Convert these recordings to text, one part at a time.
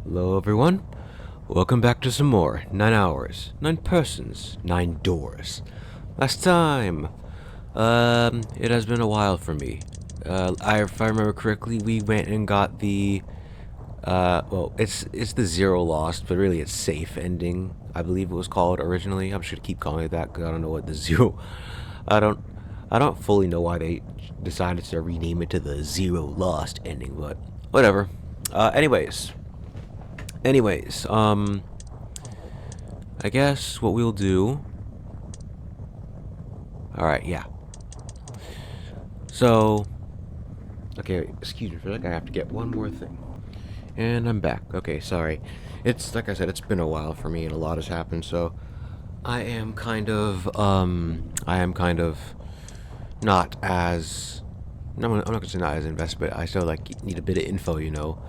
Hello everyone, welcome back to some more 9 hours, 9 persons, 9 doors. Last time, it has been a while for me. If I remember correctly, we went and got the, well, it's the Zero Lost, but really it's Safe ending, I believe it was called originally. I'm just gonna keep calling it that because I don't know what the Zero, I don't, I don't fully know why they decided to rename it to the Zero Lost ending, but whatever. Anyways, I guess what we'll do. Alright, yeah. So, okay, excuse me for a sec, I have to get one more thing. And I'm back. Okay, sorry. It's, like I said, it's been a while for me and a lot has happened, so I am kind of, not as, I'm not gonna say not as invested, but I still, like, need a bit of info, you know?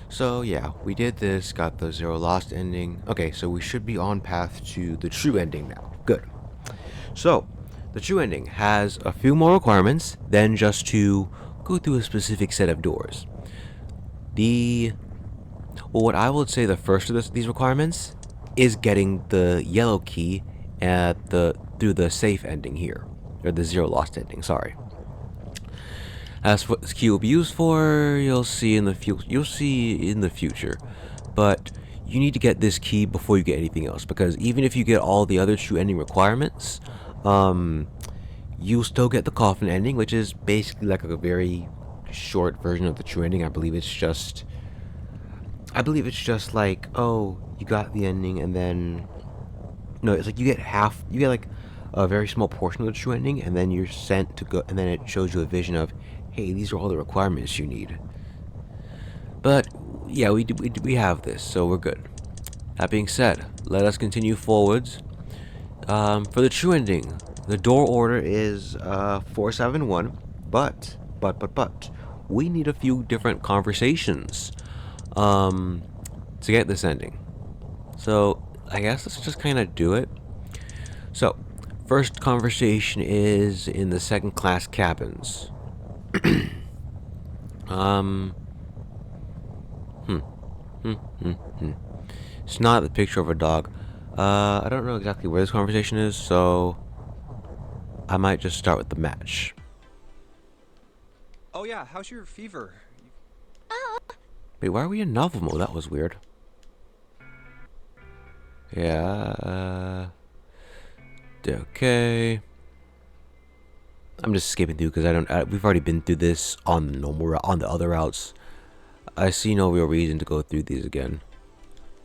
So, yeah, we did this, got the Zero Lost ending. Okay, so we should be on path to the true ending now. Good. So, the true ending has a few more requirements than just to go through a specific set of doors. What I would say the first of these requirements is getting the yellow key through the safe ending here, or the Zero Lost ending. Sorry. As what this key will be used for, you'll see in the future. But you need to get this key before you get anything else, because even if you get all the other true ending requirements, you'll still get the coffin ending, which is basically like a very short version of the true ending. I believe it's just like, oh, you got the ending, and then no, it's like you get like a very small portion of the true ending, and then you're sent to go, and then it shows you a vision of, hey, these are all the requirements you need. But yeah, we have this, so we're good. That being said, let us continue forwards. For the true ending, the door order is 471, but we need a few different conversations to get this ending. So I guess let's just kind of do it. So, first conversation is in the second class cabins. um, It's not the picture of a dog. I don't know exactly where this conversation is, so I might just start with the match. Oh yeah, how's your fever? Wait, why are we in novel mode? That was weird. Yeah, okay. I'm just skipping through because we've already been through this on the normal route, on the other routes. I see no real reason to go through these again.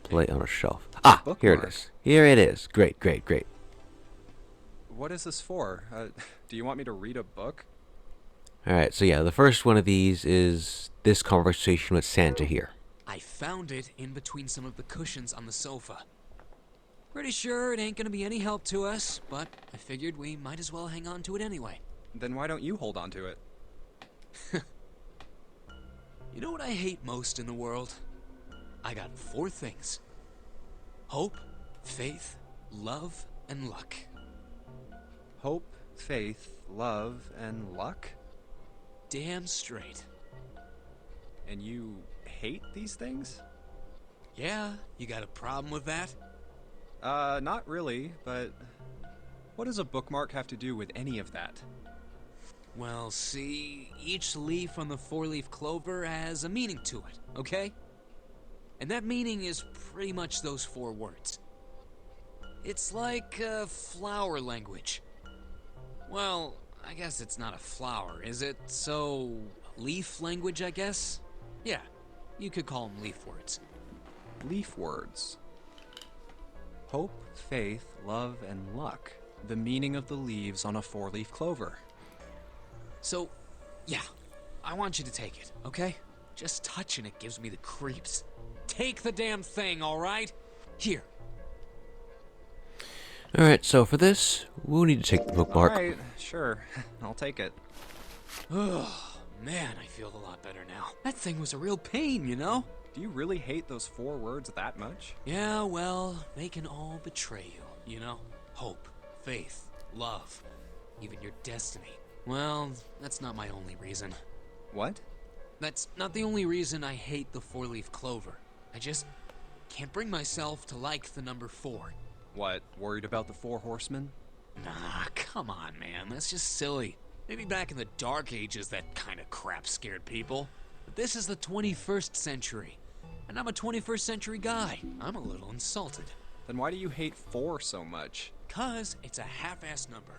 Play on a shelf. Ah, here it Bookmark. is. Here it is. Great. What is this for? Do you want me to read a book? Alright, so yeah, the first one of these is this conversation with Santa here. I found it in between some of the cushions on the sofa. Pretty sure it ain't gonna be any help to us, but I figured we might as well hang on to it anyway. Then why don't you hold on to it? You know what I hate most in the world? I got 4 things. Hope, faith, love, and luck. Hope, faith, love, and luck? Damn straight. And you hate these things? Yeah, you got a problem with that? Not really, but what does a bookmark have to do with any of that? Well, see, each leaf on the 4-leaf clover has a meaning to it, okay? And that meaning is pretty much those 4 words. It's like flower language. Well, I guess it's not a flower, is it? So, leaf language, I guess? Yeah, you could call them leaf words. Leaf words. Hope, faith, love, and luck. The meaning of the leaves on a 4-leaf clover. So, yeah, I want you to take it, okay? Just touching it gives me the creeps. Take the damn thing, alright? Here. Alright, so for this, we'll need to take the bookmark. Alright, sure. I'll take it. Oh, man, I feel a lot better now. That thing was a real pain, you know? Do you really hate those 4 words that much? Yeah, well, they can all betray you know? Hope, faith, love, even your destiny. Well, that's not my only reason. What? That's not the only reason I hate the 4-leaf clover. I just can't bring myself to like the number 4. What, worried about the Four Horsemen? Nah, come on, man. That's just silly. Maybe back in the Dark Ages that kind of crap scared people. But this is the 21st century. And I'm a 21st century guy. I'm a little insulted. Then why do you hate 4 so much? 'Cause it's a half-ass number.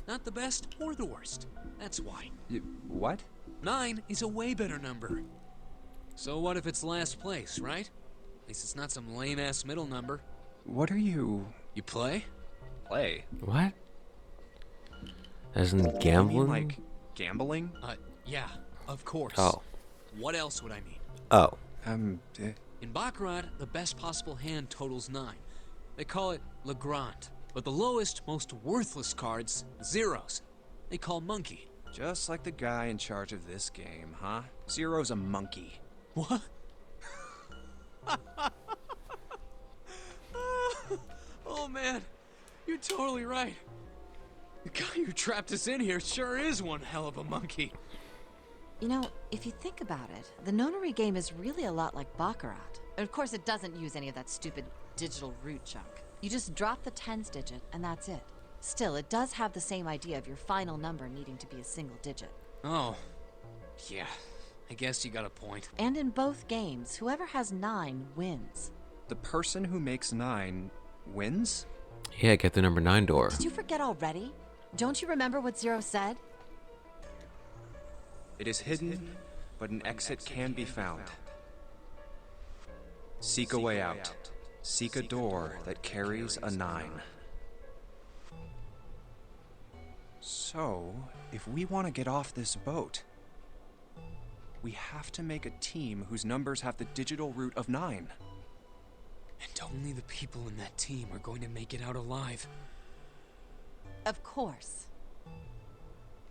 Not the best or the worst. That's why. What? 9 is a way better number. So what if it's last place, right? At least it's not some lame-ass middle number. What are you... You play? play? What? As in You mean gambling? like gambling? Yeah, of course. Oh. What else would I mean? Oh. In Baccarat, the best possible hand totals 9. They call it Le Grand. But the lowest, most worthless cards, zeros. They call monkey. Just like the guy in charge of this game, huh? Zero's a monkey. What? Oh man, you're totally right. The guy who trapped us in here sure is one hell of a monkey. You know, if you think about it, the nonary game is really a lot like Baccarat. Of course, it doesn't use any of that stupid digital root junk. You just drop the tens digit, and that's it. Still, it does have the same idea of your final number needing to be a single digit. Oh, yeah, I guess you got a point. And in both games, whoever has 9 wins. The person who makes 9 wins? Yeah, get the number 9 door. Did you forget already? Don't you remember what Zero said? It is hidden, but an exit can be found. Seek a way out. Seek a door that carries a 9. So, if we want to get off this boat, we have to make a team whose numbers have the digital root of 9. And only the people in that team are going to make it out alive. Of course.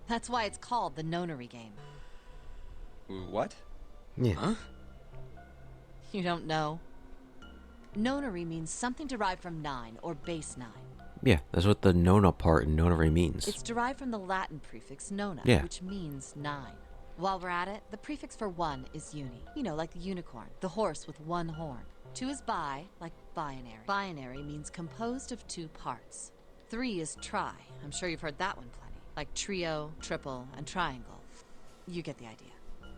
That's why it's called the nonary game. What? Yeah. Huh? You don't know? Nonary means something derived from 9, or base 9. Yeah, that's what the nona part in nonary means. It's derived from the Latin prefix nona, Yeah. which means 9. While we're at it, the prefix for 1 is uni. You know, like the unicorn, the horse with 1 horn. 2 is bi, like binary. Binary means composed of 2 parts. 3 is tri. I'm sure you've heard that one plenty. Like trio, triple, and triangle. You get the idea.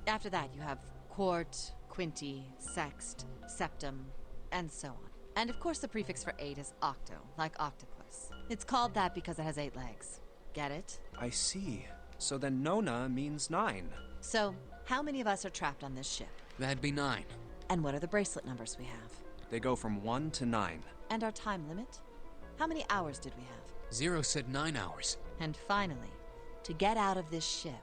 After that, you have quart, quinti, sext, septum, and so on. And of course, the prefix for 8 is octo, like octopus. It's called that because it has 8 legs. Get it? I see. So then Nona means 9. So, how many of us are trapped on this ship? That'd be 9. And what are the bracelet numbers we have? They go from 1 to 9. And our time limit? How many hours did we have? Zero said 9 hours. And finally, to get out of this ship,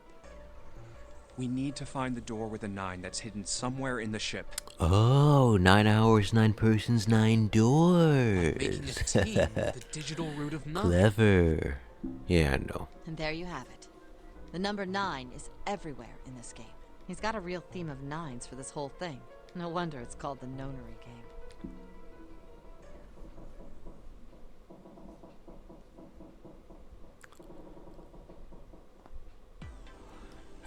We need to find the door with a 9 that's hidden somewhere in the ship. Oh, 9 hours, 9 persons, 9 doors. Making a team with the digital root of 9. Clever. Yeah, I know. and there you have it. The number 9 is everywhere in this game. He's got a real theme of 9s for this whole thing. No wonder it's called the nonary game.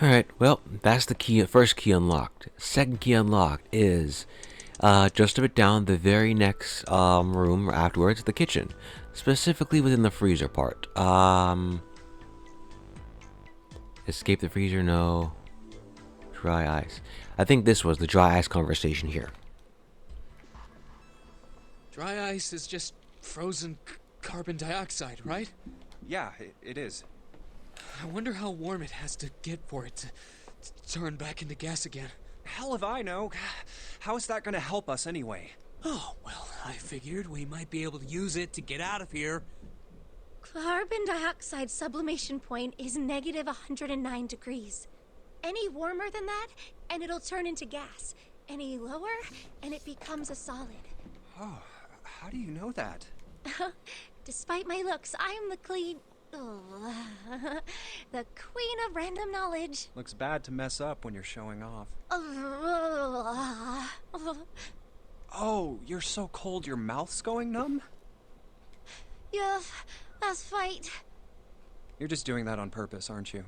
Alright, well, that's the key. First key unlocked. Second key unlocked is just a bit down the very next room afterwards, the kitchen. Specifically within the freezer part. Escape the freezer, no. Dry ice. I think this was the dry ice conversation here. Dry ice is just frozen carbon dioxide, right? Yeah, it is. I wonder how warm it has to get for it to turn back into gas again. Hell if I know. How is that going to help us anyway? Oh, well, I figured we might be able to use it to get out of here. Carbon dioxide sublimation point is negative 109 degrees. Any warmer than that, and it'll turn into gas. Any lower, and it becomes a solid. Oh, how do you know that? Despite my looks, I am the the queen of random knowledge. Looks bad to mess up when you're showing off. Oh, you're so cold your mouth's going numb? Yeah, that's right. You're just doing that on purpose, aren't you?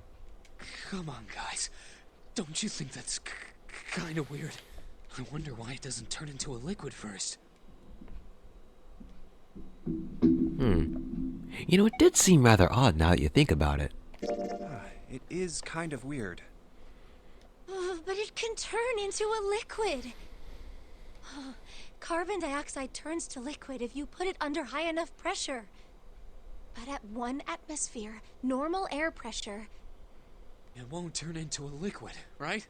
Come on, guys. Don't you think that's kind of weird? I wonder why it doesn't turn into a liquid first. You know, it did seem rather odd now that you think about it. It is kind of weird. But it can turn into a liquid. Carbon dioxide turns to liquid if you put it under high enough pressure. But at 1 atmosphere, normal air pressure, It won't turn into a liquid, right?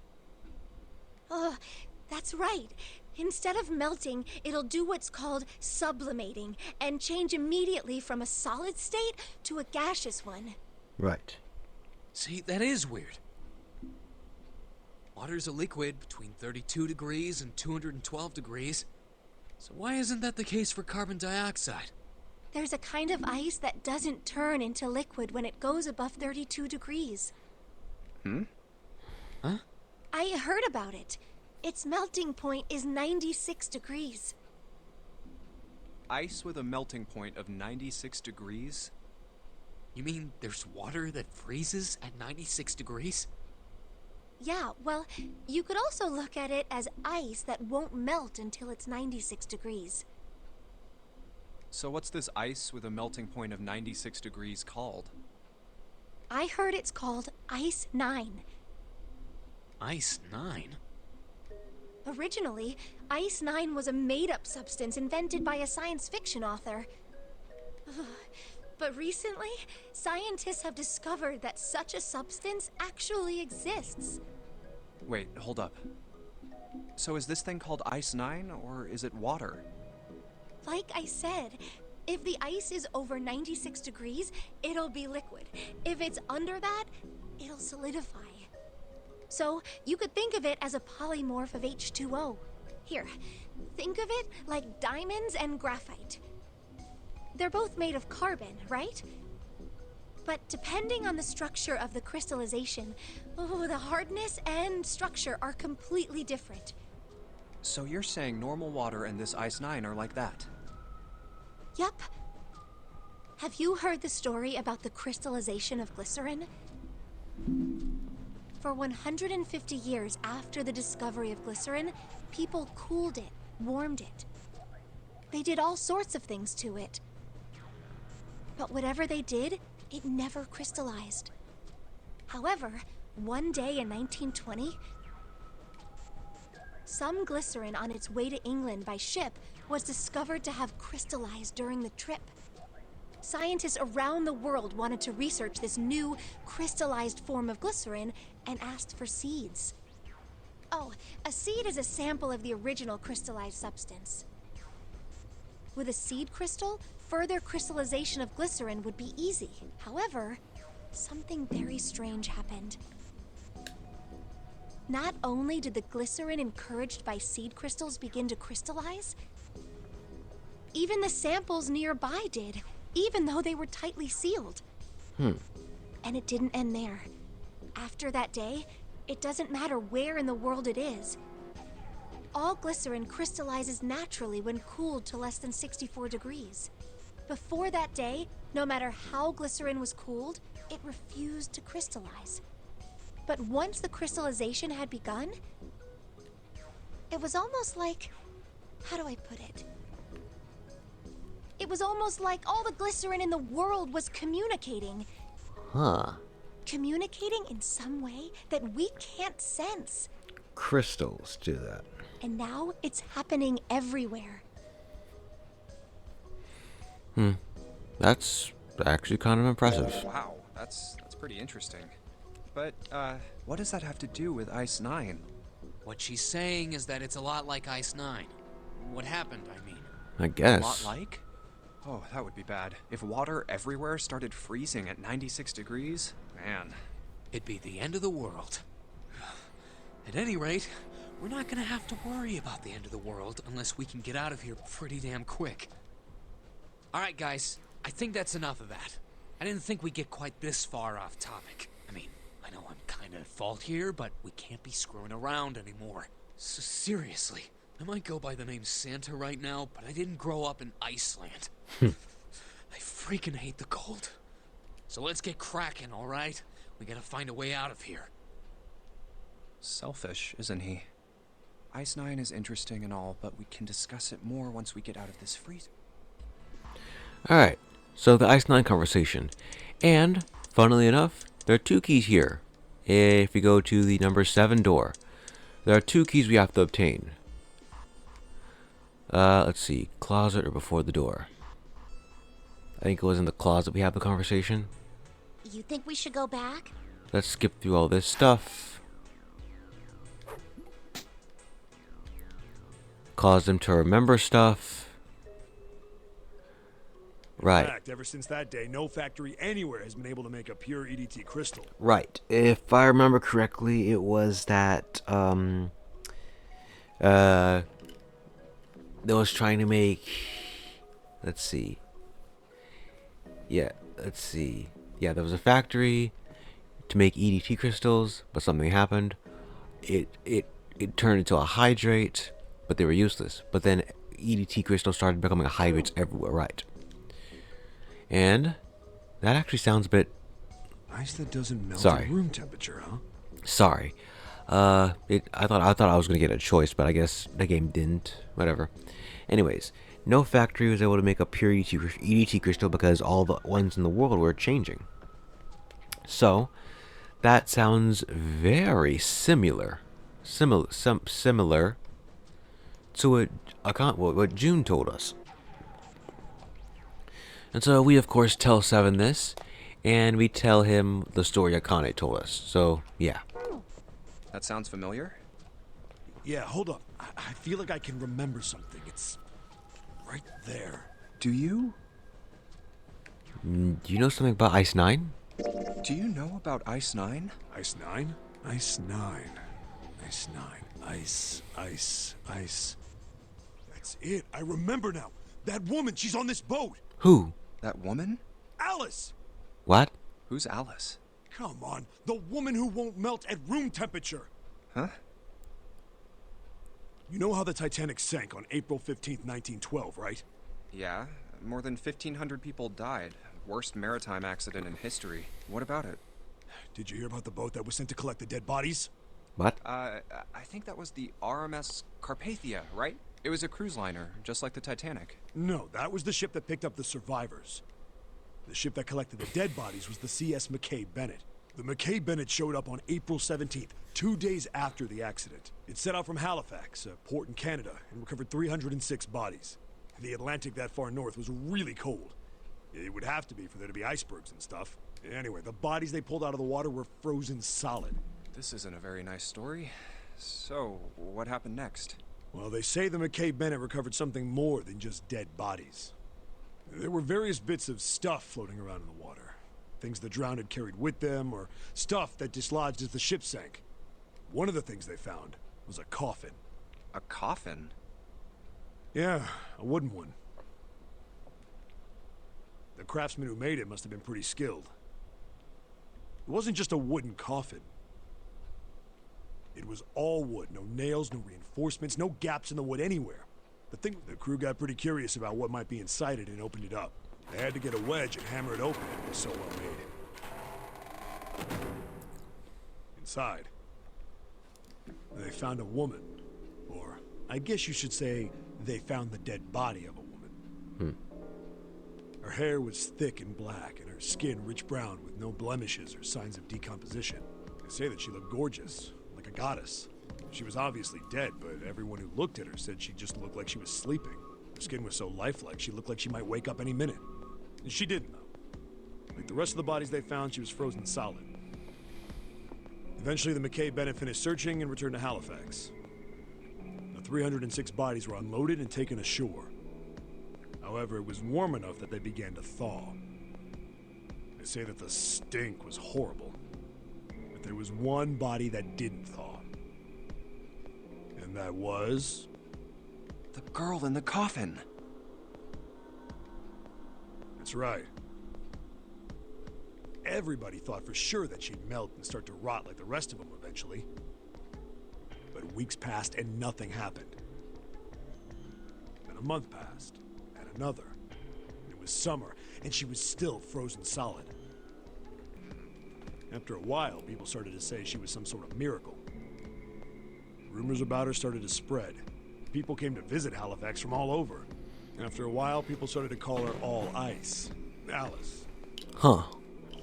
that's right. Instead of melting, it'll do what's called sublimating and change immediately from a solid state to a gaseous one. Right. See, that is weird. Water's a liquid between 32 degrees and 212 degrees. So why isn't that the case for carbon dioxide? There's a kind of ice that doesn't turn into liquid when it goes above 32 degrees. Huh? I heard about it. Its melting point is 96 degrees. Ice with a melting point of 96 degrees? You mean there's water that freezes at 96 degrees? Yeah, well, you could also look at it as ice that won't melt until it's 96 degrees. So what's this ice with a melting point of 96 degrees called? I heard it's called Ice 9. Ice 9? Originally, Ice 9 was a made-up substance invented by a science fiction author. But recently, scientists have discovered that such a substance actually exists. Wait, hold up. So is this thing called Ice 9, or is it water? Like I said, if the ice is over 96 degrees, it'll be liquid. If it's under that, it'll solidify. So you could think of it as a polymorph of H2O. Here, think of it like diamonds and graphite. They're both made of carbon, right? But depending on the structure of the crystallization, the hardness and structure are completely different. So you're saying normal water and this Ice 9 are like that? Yup. Have you heard the story about the crystallization of glycerin? For 150 years after the discovery of glycerin, people cooled it, warmed it. They did all sorts of things to it. But whatever they did, it never crystallized. However, one day in 1920, some glycerin on its way to England by ship was discovered to have crystallized during the trip. Scientists around the world wanted to research this new crystallized form of glycerin and asked for seeds. Oh, a seed is a sample of the original crystallized substance. With a seed crystal, further crystallization of glycerin would be easy. However, something very strange happened. Not only did the glycerin encouraged by seed crystals begin to crystallize, even the samples nearby did, even though they were tightly sealed. And it didn't end there. After that day, it doesn't matter where in the world it is. All glycerin crystallizes naturally when cooled to less than 64 degrees. Before that day, no matter how glycerin was cooled, it refused to crystallize. But once the crystallization had begun, it was almost like... how do I put it? It was almost like all the glycerin in the world was communicating. Huh. Communicating in some way that we can't sense. Crystals do that. And now it's happening everywhere. That's actually kind of impressive. Wow, that's pretty interesting. But, what does that have to do with Ice 9? What she's saying is that it's a lot like Ice 9. What happened, I mean. I A guess. lot like? Oh, that would be bad. If water everywhere started freezing at 96 degrees, man. It'd be the end of the world. At any rate, we're not gonna have to worry about the end of the world unless we can get out of here pretty damn quick. Alright guys, I think that's enough of that. I didn't think we'd get quite this far off topic. I mean, I know I'm kinda at fault here, but we can't be screwing around anymore. So seriously, I might go by the name Santa right now, but I didn't grow up in Iceland. I freaking hate the cold. So let's get cracking, alright? We gotta find a way out of here. Selfish, isn't he? Ice 9 is interesting and all, but we can discuss it more once we get out of this freezer. Alright, so the Ice 9 conversation. And, funnily enough, there are two keys here. If we go to the number 7 door, there are two keys we have to obtain. Let's see, closet or before the door? I think it was in the closet we have the conversation. You think we should go back? Let's skip through all this stuff. Cause them to remember stuff. Right. In fact, ever since that day, no factory anywhere has been able to make a pure EDT crystal. Right. If I remember correctly, it was that that was trying to make, let's see. Yeah, let's see. Yeah, there was a factory to make EDT crystals, but something happened. It turned into a hydrate, but they were useless. But then EDT crystals started becoming hydrates everywhere, right? And that actually sounds a bit. Ice that doesn't melt Sorry. at room temperature, huh? Sorry. I thought I was gonna get a choice, but I guess the game didn't. Whatever. Anyways, no factory was able to make a pure EDT crystal because all the ones in the world were changing. So that sounds very similar to what June told us. And so we of course tell Seven this, and we tell him the story Akane told us. So yeah. That sounds familiar? Yeah, hold up. I feel like I can remember something. It's right there. Do you? Do you know something about Ice 9? Do you know about Ice 9? Ice 9? Ice 9. Ice 9. Ice. That's it. I remember now. That woman, she's on this boat. Who? That woman? Alice! What? Who's Alice? Come on. The woman who won't melt at room temperature. Huh? You know how the Titanic sank on April 15th, 1912, right? Yeah, more than 1,500 people died. Worst maritime accident in history. What about it? Did you hear about the boat that was sent to collect the dead bodies? What? I think that was the RMS Carpathia, right? It was a cruise liner, just like the Titanic. No, that was the ship that picked up the survivors. The ship that collected the dead bodies was the CS McKay Bennett. The McKay Bennett showed up on April 17th, 2 days after the accident. It set out from Halifax, a port in Canada, and recovered 306 bodies. The Atlantic that far north was really cold. It would have to be for there to be icebergs and stuff. Anyway, the bodies they pulled out of the water were frozen solid. This isn't a very nice story. So, what happened next? Well, they say the McKay Bennett recovered something more than just dead bodies. There were various bits of stuff floating around in the water. Things the drowned had carried with them, or stuff that dislodged as the ship sank. One of the things they found was a coffin. A coffin? Yeah, a wooden one. The craftsman who made it must have been pretty skilled. It wasn't just a wooden coffin. It was all wood, no nails, no reinforcements, no gaps in the wood anywhere. The crew got pretty curious about what might be inside it and opened it up. They had to get a wedge and hammer it open. It was so well made. Inside, they found a woman. Or, I guess you should say, they found the dead body of a woman. Her hair was thick and black, and her skin rich brown with no blemishes or signs of decomposition. They say that she looked gorgeous, like a goddess. She was obviously dead, but everyone who looked at her said she just looked like she was sleeping. Her skin was so lifelike, she looked like she might wake up any minute. And she didn't, though. Like the rest of the bodies they found, she was frozen solid. Eventually, the McKay Bennett finished searching and returned to Halifax. The 306 bodies were unloaded and taken ashore. However, it was warm enough that they began to thaw. They say that the stink was horrible. But there was one body that didn't thaw. And that was... The girl in the coffin! That's right. Everybody thought for sure that she'd melt and start to rot like the rest of them eventually. But weeks passed and nothing happened. Then a month passed, and another. And it was summer, and she was still frozen solid. After a while, people started to say she was some sort of miracle. Rumors about her started to spread. People came to visit Halifax from all over. After a while, people started to call her All Ice. Alice. Huh.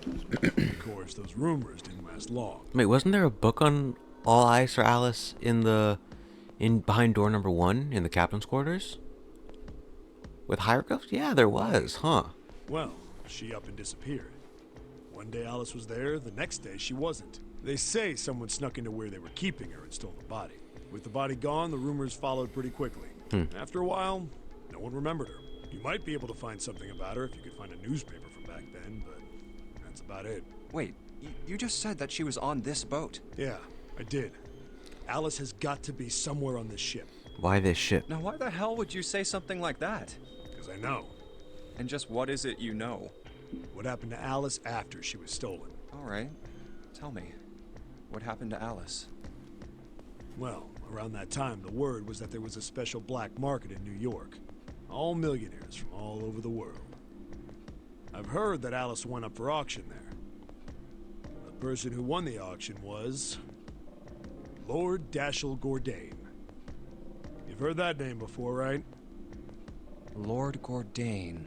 Of course, those rumors didn't last long. Wait, wasn't there a book on All Ice or Alice in behind door number 1 in the captain's quarters? With hieroglyphs? Yeah, there was, huh? Well, she up and disappeared. One day Alice was there, the next day she wasn't. They say someone snuck into where they were keeping her and stole the body. With the body gone, the rumors followed pretty quickly. After a while, no one remembered her. You might be able to find something about her if you could find a newspaper from back then, but that's about it. Wait, you just said that she was on this boat. Yeah, I did. Alice has got to be somewhere on this ship. Why this ship? Now, why the hell would you say something like that? Because I know. And just what is it you know? What happened to Alice after she was stolen? All right, tell me. What happened to Alice? Well, around that time, the word was that there was a special black market in New York. All millionaires from all over the world. I've heard that Alice went up for auction there. The person who won the auction was Lord Dashiell Gordain. You've heard that name before, right? Lord Gordain.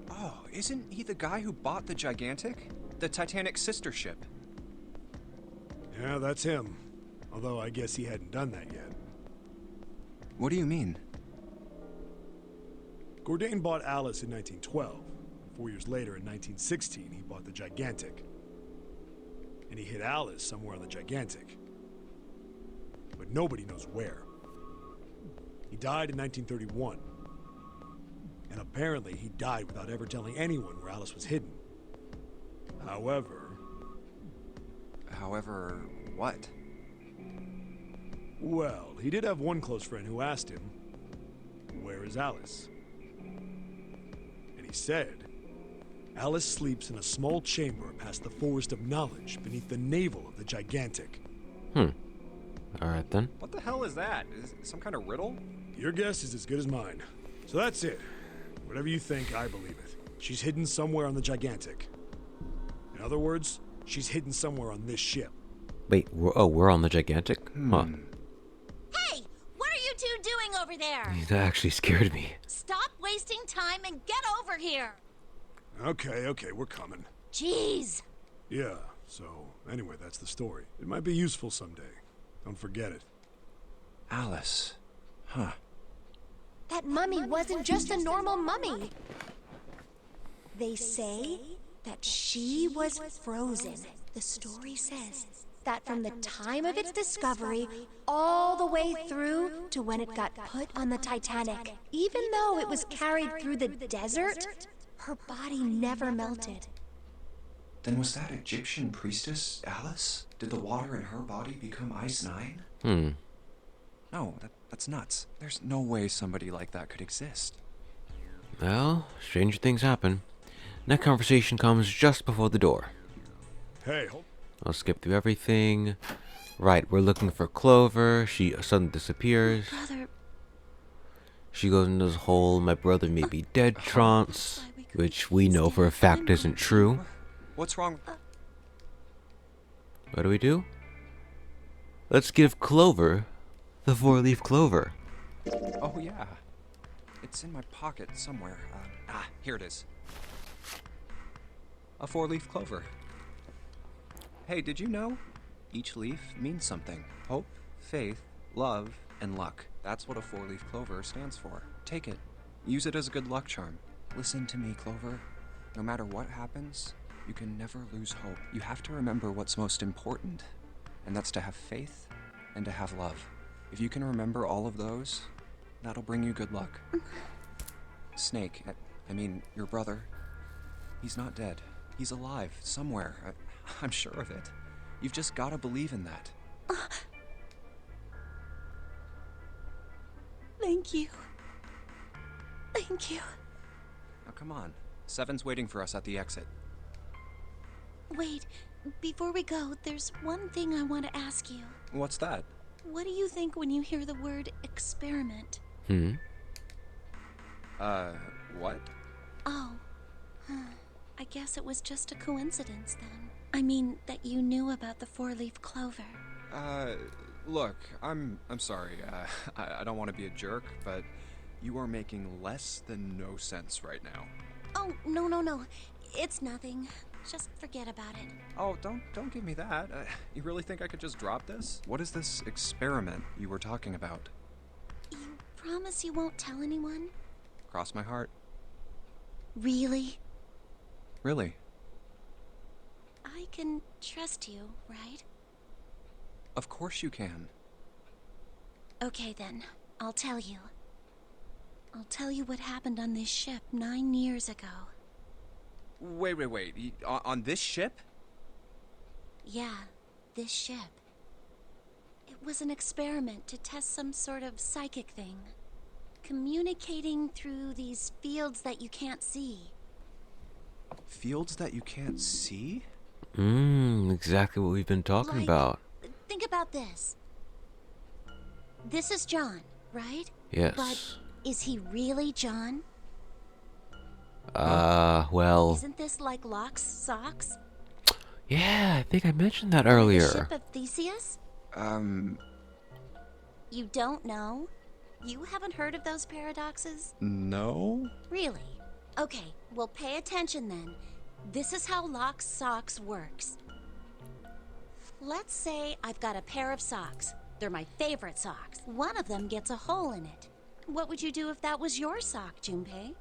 Oh, isn't he the guy who bought the Gigantic? The Titanic's sister ship? Yeah, that's him. Although I guess he hadn't done that yet. What do you mean? Gordain bought Alice in 1912. 4 years later, in 1916, he bought the Gigantic. And he hid Alice somewhere on the Gigantic. But nobody knows where. He died in 1931. And apparently he died without ever telling anyone where Alice was hidden. However, what? Well, he did have one close friend who asked him, "Where is Alice?" And he said, "Alice sleeps in a small chamber past the Forest of Knowledge beneath the navel of the Gigantic." Alright then. What the hell is that? Is it some kind of riddle? Your guess is as good as mine. So that's it. Whatever you think, I believe it. She's hidden somewhere on the Gigantic. In other words, she's hidden somewhere on this ship. Wait, we're on the Gigantic? Huh. Hey, what are you two doing over there? That actually scared me. Stop wasting time and get over here. Okay, we're coming. Jeez. Yeah, so anyway, that's the story. It might be useful someday. Don't forget it. Alice. Huh. That mummy wasn't just a normal mummy. They say that she was frozen. The story says that from the time of its discovery all the way through to when it got put on the Titanic, even though it was carried through the desert, her body never melted. Then was that Egyptian priestess Alice? Did the water in her body become Ice 9? No, that's nuts. There's no way somebody like that could exist. Well, stranger things happen. That conversation comes just before the door. Hey, hold. I'll skip through everything. Right, we're looking for Clover. She suddenly disappears. Brother, She goes into this whole "my brother may be dead" trance, which we know for a fact isn't true. What's wrong? What do? Let's give Clover the 4-leaf clover. Oh, yeah. It's in my pocket somewhere. Here it is. A 4-leaf clover. Hey, did you know? Each leaf means something. Hope, faith, love, and luck. That's what a 4-leaf clover stands for. Take it. Use it as a good luck charm. Listen to me, Clover. No matter what happens, you can never lose hope. You have to remember what's most important, and that's to have faith and to have love. If you can remember all of those, that'll bring you good luck. Snake, I mean, your brother, he's not dead. He's alive, somewhere. I'm sure of it. You've just gotta believe in that. thank you. Thank you. Now come on. Seven's waiting for us at the exit. Wait, before we go, there's one thing I want to ask you. What's that? What do you think when you hear the word experiment? What? Oh, I guess it was just a coincidence then. I mean, that you knew about the 4-leaf clover. Look, I'm sorry. I don't want to be a jerk, but You are making less than no sense right now. Oh, no. It's nothing. Just forget about it. Oh, don't give me that. You really think I could just drop this? What is this experiment you were talking about? You promise you won't tell anyone? Cross my heart. Really? Really? I can trust you, right? Of course you can. Okay then, I'll tell you. I'll tell you what happened on this ship 9 years ago. Wait. On this ship? Yeah, this ship. It was an experiment to test some sort of psychic thing. Communicating through these fields that you can't see. Fields that you can't see? Exactly what we've been talking Like, about. think about this. This is John, right? Yes. But is he really John? Well, Isn't this like Locke's socks? yeah, I think I mentioned that The earlier. ship of Theseus? You don't know? You haven't heard of those paradoxes? No? Really? Okay, well pay attention then. This is how Locke's socks works. Let's say I've got a pair of socks. They're my favorite socks. One of them gets a hole in it. What would you do if that was your sock, Junpei?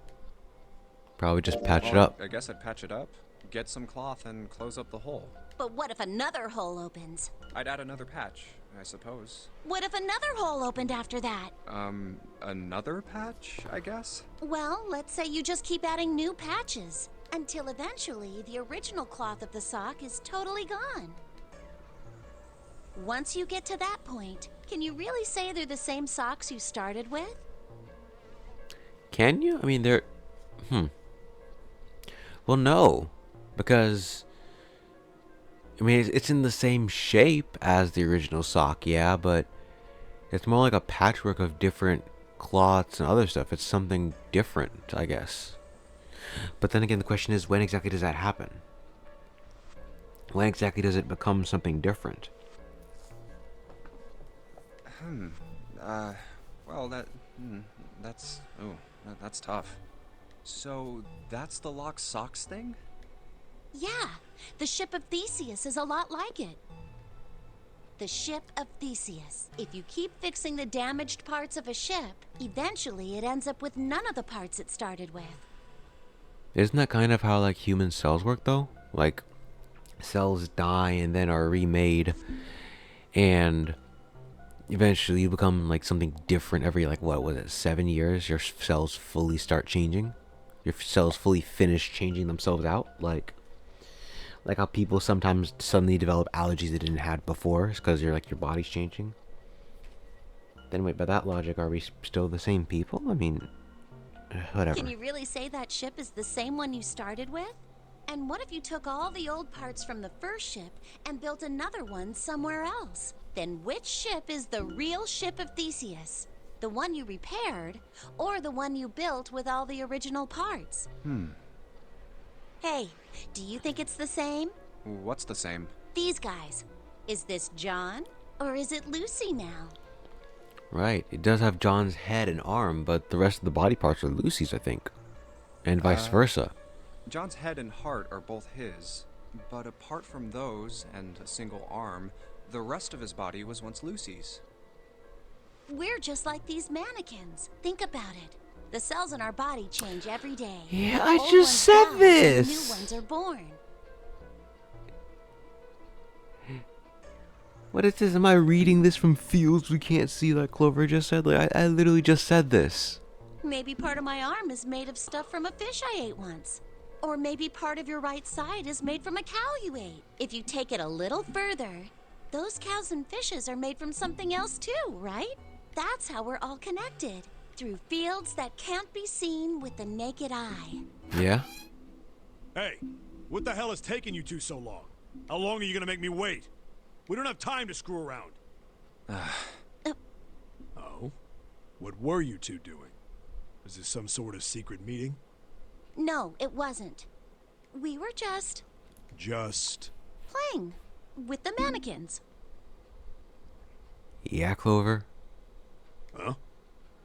Probably just patch it Well, up. I guess I'd patch it up, get some cloth, and close up the hole. But what if another hole opens? I'd add another patch, I suppose. What if another hole opened after that? Another patch, I guess? Well, let's say you just keep adding new patches until eventually the original cloth of the sock is totally gone. Once you get to that point, can you really say they're the same socks you started with? Can you? I mean, they're... Well, no. Because... I mean, it's in the same shape as the original sock, yeah, but... It's more like a patchwork of different cloths and other stuff. It's something different, I guess. But then again, the question is, when exactly does that happen? When exactly does it become something different? Well, that's tough. So, that's the Lock Socks thing? Yeah, the ship of Theseus is a lot like it. The ship of Theseus. If you keep fixing the damaged parts of a ship, eventually it ends up with none of the parts it started with. Isn't that kind of how, like, human cells work, though? Like, cells die and then are remade, and eventually you become, like, something different every, like, what was it, 7 years? Your cells fully start changing? Your cells fully finish changing themselves out? Like how people sometimes suddenly develop allergies they didn't have before, it's because your body's changing. Then wait, by that logic, are we still the same people? I mean, whatever. Can you really say that ship is the same one you started with? And what if you took all the old parts from the first ship and built another one somewhere else? Then which ship is the real ship of Theseus? The one you repaired, or the one you built with all the original parts? Hey, do you think it's the same? What's the same? These guys. Is this John, or is it Lucy now? Right, it does have John's head and arm, but the rest of the body parts are Lucy's, I think. And vice versa. John's head and heart are both his, but apart from those and a single arm, the rest of his body was once Lucy's. We're just like these mannequins. Think about it. The cells in our body change every day. Yeah, The I old just ones said die, and this. New ones are born. What is this? Am I reading this from fields we can't see like Clover just said? Like, I literally just said this. Maybe part of my arm is made of stuff from a fish I ate once. Or maybe part of your right side is made from a cow you ate. If you take it a little further, those cows and fishes are made from something else too, right? That's how we're all connected. Through fields that can't be seen with the naked eye. Yeah? Hey, what the hell is taking you two so long? How long are you gonna make me wait? We don't have time to screw around. Oh? What were you two doing? Was this some sort of secret meeting? No, it wasn't. We were just Just... playing with the mannequins. Yeah, Clover? Huh?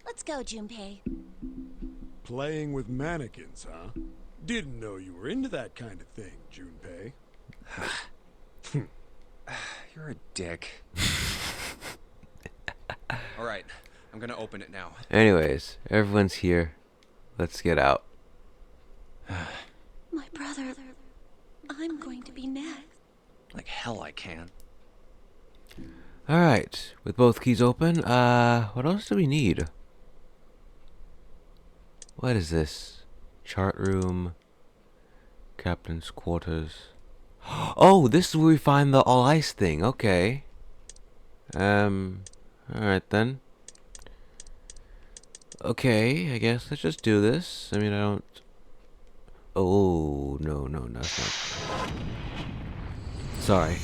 Let's go, Junpei. Playing with mannequins, huh? Didn't know you were into that kind of thing, Junpei. You're a dick. Alright, I'm gonna open it now. Anyways, everyone's here. Let's get out. My brother. I'm going to be next. Like hell I can. Alright, with both keys open, what else do we need? What is this? Chart room. Captain's quarters. Oh, this is where we find the all ice thing. Okay. Alright then. Okay, I guess let's just do this. I mean, I don't... Oh, no, that's not... Sorry.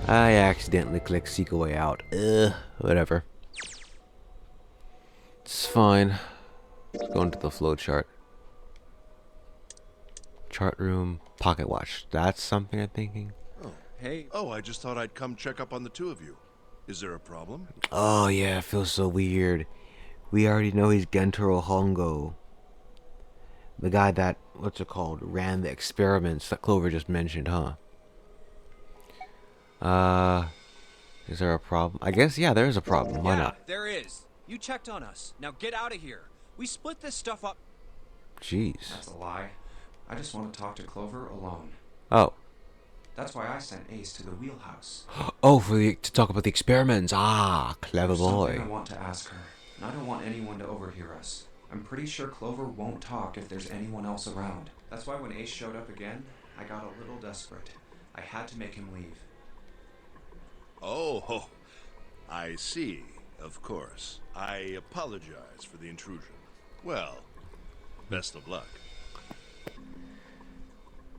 I accidentally clicked Seek a Way Out. Ugh, whatever. It's fine. Let's go into the flowchart. Chart room, pocket watch. That's something I'm thinking. Hey. Oh, I just thought I'd come check up on the two of you. Is there a problem? Oh yeah, it feels so weird. We already know he's Gentaro Hongo. The guy that, what's it called, ran the experiments that Clover just mentioned, huh? Is there a problem? I guess, yeah, there is a problem. Why not? There is. You checked on us. Now get out of here. We split this stuff up. Jeez. That's a lie. I just want to talk to Clover alone. Oh. That's why I sent Ace to the wheelhouse. Oh, to talk about the experiments. Ah, clever Something I boy. want to ask her, and I don't want anyone to overhear us. I'm pretty sure Clover won't talk if there's anyone else around. That's why when Ace showed up again, I got a little desperate. I had to make him leave. Oh, I see. Of course. I apologize for the intrusion. Well, best of luck.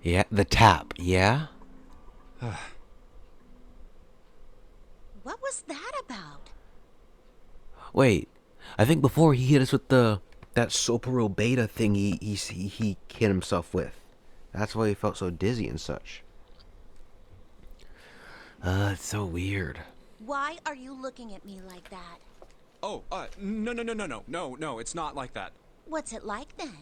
Yeah, the tap. Yeah? What was that about? Wait. I think before he hit us with that Sopro beta thing he hit himself with. That's why he felt so dizzy and such. It's so weird. Why are you looking at me like that? Oh, no, it's not like that. What's it like then?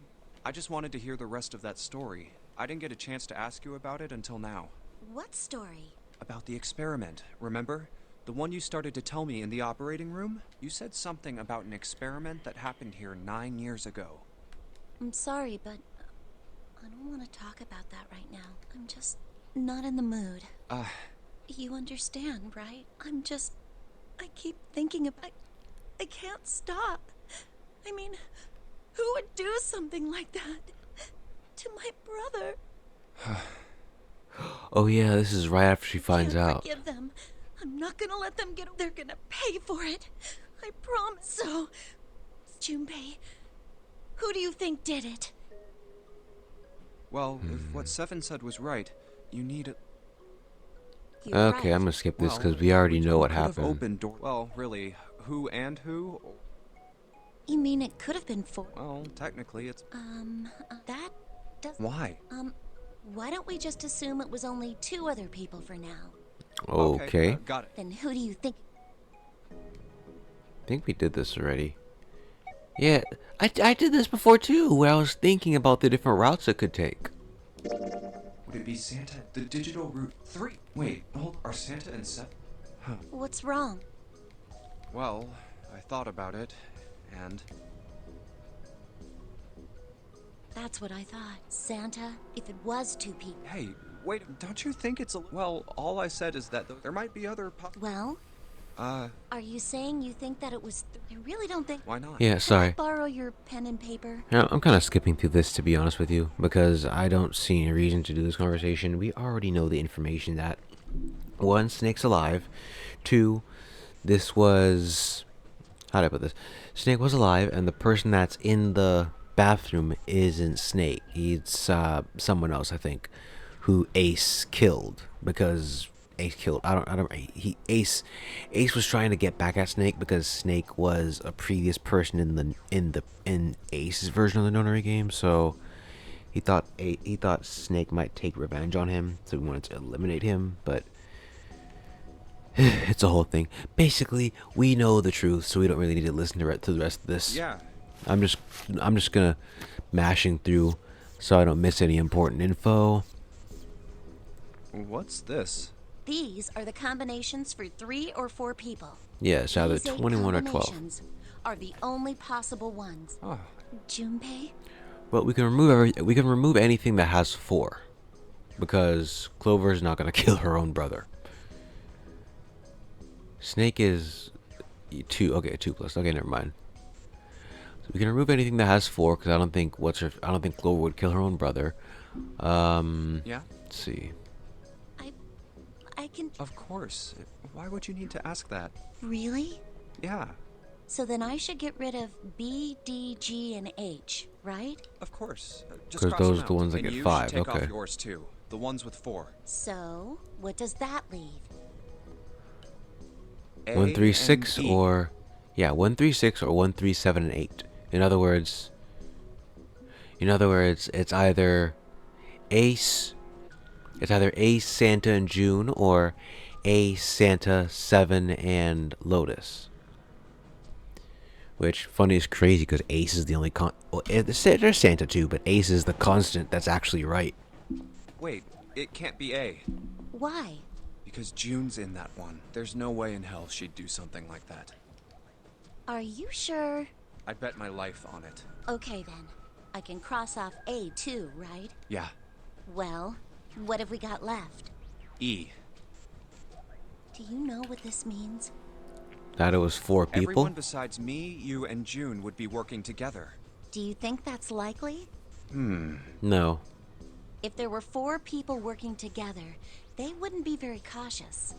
I just wanted to hear the rest of that story. I didn't get a chance to ask you about it until now. What story? About the experiment, remember? The one you started to tell me in the operating room? You said something about an experiment that happened here 9 years ago. I'm sorry, but I don't want to talk about that right now. I'm just not in the mood. You understand, right? I keep thinking about... I can't stop. I mean, who would do something like that to my brother? Oh yeah, this is right after she finds Can't out. forgive them. I'm not gonna let them get... They're gonna pay for it. I promise. So, Junpei, who do you think did it? Well, if what Seven said was right, you need a... You're Okay, right. I'm gonna skip this Well, because we already know what could have happened. opened door... Well, really, who and who? You mean it could have been for... Well, technically it's... that does... Why? Why don't we just assume it was only 2 other people for now? Okay. Got it. Then who do you think... I think we did this already. Yeah, I did this before too, where I was thinking about the different routes it could take. Would it be Santa? The digital route 3? Wait, hold... Are Santa and Seven... What's wrong? Well, I thought about it, and... That's what I thought. Santa, if it was 2 people... Hey, wait, don't you think it's a... Well, all I said is that there might be other Well, are you saying you think that it was... I really don't think... why not? Yeah, Can I sorry. borrow your pen and paper? Yeah, I'm kind of skipping through this to be honest with you, because I don't see any reason to do this conversation. We already know the information that 1, Snake's alive. 2, this was... How do I put this? Snake was alive, and the person that's in the bathroom isn't Snake. He's someone else, I think, who Ace killed because Ace killed. Ace was trying to get back at Snake because Snake was a previous person in Ace's version of the Nonary game. So he thought Snake might take revenge on him, so we wanted to eliminate him. But It's a whole thing. Basically, we know the truth, so we don't really need to listen to the rest of this. Yeah. I'm just gonna mashing through so I don't miss any important info. What's this? These are the combinations for 3 or 4 people. Yeah, it's either These 8 21 or 12. combinations are the only possible ones. Oh, Junpei? Well, we can remove anything that has 4, because Clover is not gonna kill her own brother. Snake is 2. Okay, 2 plus. Okay, never mind. So we can remove anything that has 4, because I don't think Clover would kill her own brother. yeah? Let's see. I can... Of course. Why would you need to ask that? Really? Yeah, So then I should get rid of B, D, G, and H, right? of course. Just 'Cause cross those them are the out. ones that And get you 5, should take okay. off yours too. The ones with 4. So, what does that leave? A 1, 3, 6, and E. or 1, 3, 6, or 1, 3, 7, and 8. In other words, it's either Ace, Santa, and June, or Ace, Santa, 7, and Lotus. Which, funny is crazy, because Ace is the only there's Santa too, but Ace is the constant that's actually right. Wait, it can't be A. Why? Because June's in that one. There's no way in hell she'd do something like that. Are you sure? I'd bet my life on it. Okay then. I can cross off A too, right? Yeah. Well, what have we got left? E. Do you know what this means? That it was 4 people. Everyone besides me, you, and June would be working together. Do you think that's likely? No. If there were 4 people working together, they wouldn't be very cautious.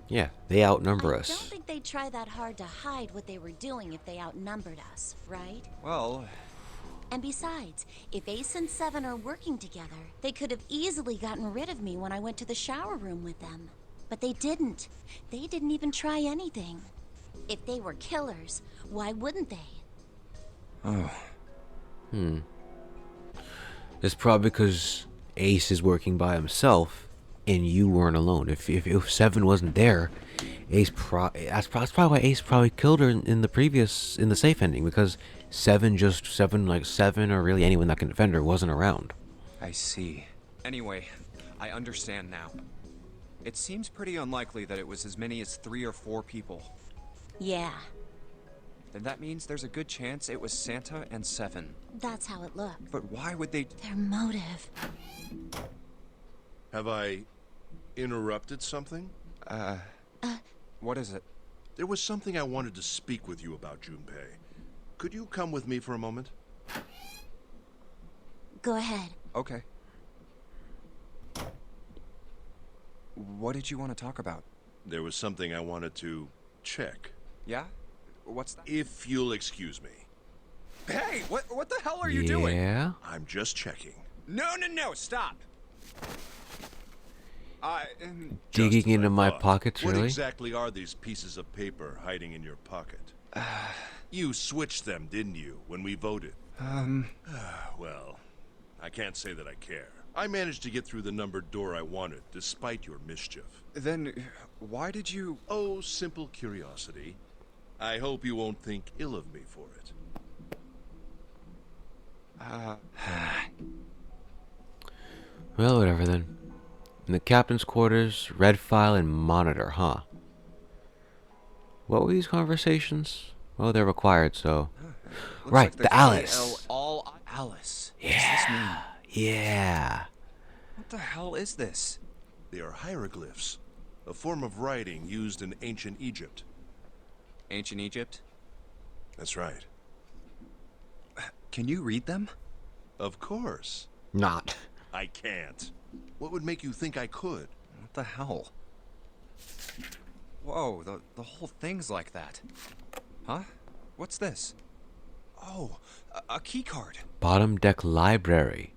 Yeah, they outnumber I us. don't think they'd try that hard to hide what they were doing if they outnumbered us, right? Well, And besides, if Ace and 7 are working together, they could have easily gotten rid of me when I went to the shower room with them. But they didn't. They didn't even try anything. If they were killers, why wouldn't they? It's probably because Ace is working by himself, and you weren't alone. If 7 wasn't there, that's probably why Ace probably killed her in the safe ending, because 7 or really anyone that can defend her wasn't around. I see. Anyway, I understand now. It seems pretty unlikely that it was as many as 3 or 4 people. Yeah, Then that means there's a good chance it was Santa and 7. that's how it looked. But why would they... Their motive. Have I interrupted something? What is it? There was something I wanted to speak with you about, Junpei. Could you come with me for a moment? Go ahead. Okay. What did you want to talk about? There was something I wanted to check. Yeah? What's that? If you'll excuse me. Hey, what the hell are you doing? Yeah. I'm just checking. No, stop! Just Digging as into I my thought. pockets, What really? exactly are these pieces of paper hiding in your pocket? You switched them, didn't you, when we voted? Well, I can't say that I care. I managed to get through the numbered door I wanted, despite your mischief. Then, why did you... Oh, simple curiosity. I hope you won't think ill of me for it. Well, whatever then. In the captain's quarters, red file and monitor, huh? What were these conversations? Well, they're required, so... Looks Right, like the Alice. KL all Alice. What does this mean? Yeah. What the hell is this? They are hieroglyphs, a form of writing used in ancient Egypt. Ancient Egypt? That's right. Can you read them? Of course. Not. I can't. What would make you think I could? What the hell? Whoa, the whole thing's like that. Huh? What's this? Oh, a key card. Bottom deck library.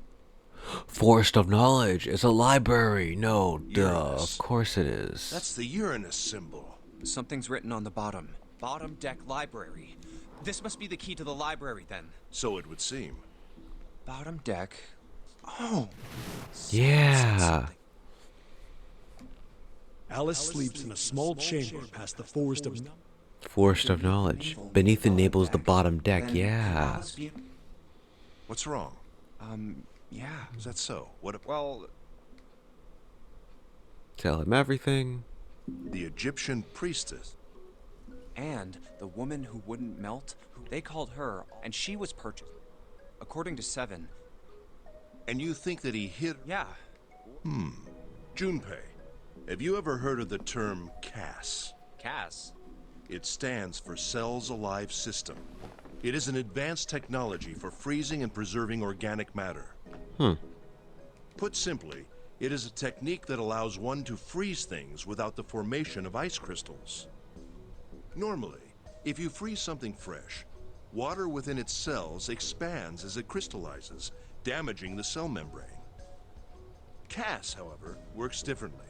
Forest of Knowledge. It's a library. No, duh. Uranus. Of course it is. That's the Uranus symbol. Something's written on the bottom. Bottom deck library. This must be the key to the library then. So it would seem. Bottom deck. Oh. Yeah. Alice sleeps in a small chamber past the Forest of... Forest of Knowledge. Beneath enables the bottom deck, Then yeah. Alice be- What's wrong? yeah. Is that so? What? Well, Tell him everything. The Egyptian priestess. and the woman who wouldn't melt, they called her, and she was purchased. According to Seven, And you think that he hit... yeah. Junpei, have you ever heard of the term CAS? Cass. It stands for Cells Alive System. It is an advanced technology for freezing and preserving organic matter. Put simply, it is a technique that allows one to freeze things without the formation of ice crystals. Normally, if you freeze something fresh, water within its cells expands as it crystallizes, damaging the cell membrane. CAS, however, works differently.